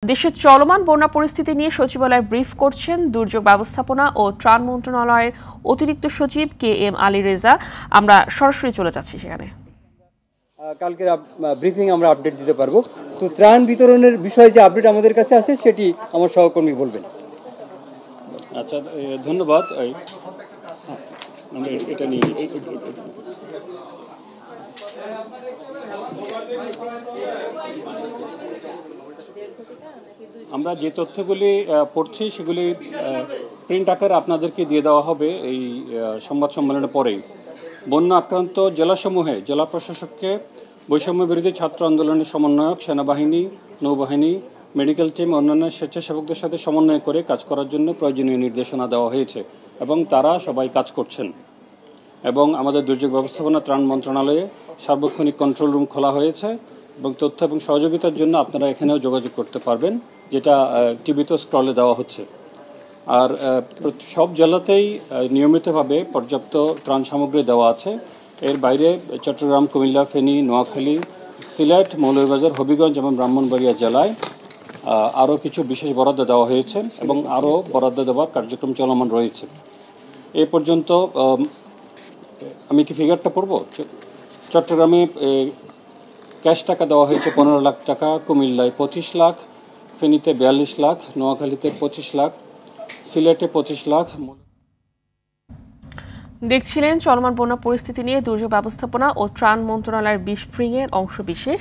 দেশের চলমান বন্যা পরিস্থিতি নিয়ে সচিবালয় ব্রিফ করছেন দুর্যোগ ব্যবস্থাপনা ও ত্রাণ মন্ত্রণালয়ের অতিরিক্ত সচিব KM আলী রেজা। আমরা সরাসরি চলে যাচ্ছি সেখানে। কালকের ব্রিফিং আমরা আপডেট দিতে পারবো। তো ত্রাণ বিতরণের বিষয়ে যে আপডেট আমাদের কাছে আছে সেটি আমার সহকর্মী বলবেন। আচ্ছা, ধন্যবাদ। এটা নিয়ে আমরা যে তথ্যগুলি পড়ছি সেগুলি প্রিন্ট আকারে আপনাদেরকে দিয়ে দেওয়া হবে এই সংবাদ সম্মেলনের পরেই। বন্যা আক্রান্ত জেলাসমূহে জেলা প্রশাসককে বৈষম্য বিরোধী ছাত্র আন্দোলনের সমন্বয়ক, সেনাবাহিনী, নৌবাহিনী, মেডিকেল টিম, অন্যান্য স্বেচ্ছাসেবকদের সাথে সমন্বয় করে কাজ করার জন্য প্রয়োজনীয় নির্দেশনা দেওয়া হয়েছে এবং তারা সবাই কাজ করছেন। এবং আমাদের দুর্যোগ ব্যবস্থাপনা ত্রাণ মন্ত্রণালয়ে সার্বক্ষণিক কন্ট্রোল রুম খোলা হয়েছে এবং তথ্য এবং সহযোগিতার জন্য আপনারা এখানেও যোগাযোগ করতে পারবেন, যেটা টিভিতে স্ক্রলে দেওয়া হচ্ছে। আর সব জেলাতেই নিয়মিতভাবে পর্যাপ্ত ত্রাণ সামগ্রী দেওয়া আছে। এর বাইরে চট্টগ্রাম, কুমিল্লা, ফেনী, নোয়াখালী, সিলেট, মৌলভীবাজার, হবিগঞ্জ এবং ব্রাহ্মণবাড়িয়া জেলায় আরও কিছু বিশেষ বরাদ্দ দেওয়া হয়েছে এবং আরও বরাদ্দ দেওয়ার কার্যক্রম চলমান রয়েছে। এ পর্যন্ত আমি কি ফিগারটা পড়ব? চট্টগ্রামে ক্যাশ টাকা দেওয়া হয়েছে 15 লাখ টাকা, কুমিল্লায় 25 লাখ, ফেনীতে 42 লাখ, নোয়াখালীতে 25 লাখ, সিলেটে 25 লাখ। দেখছিলেন চলমান বন্যা পরিস্থিতি নিয়ে দুর্যোগ ব্যবস্থাপনা ও ত্রাণ মন্ত্রণালয়ের ব্রিফিংয়ের অংশ বিশেষ।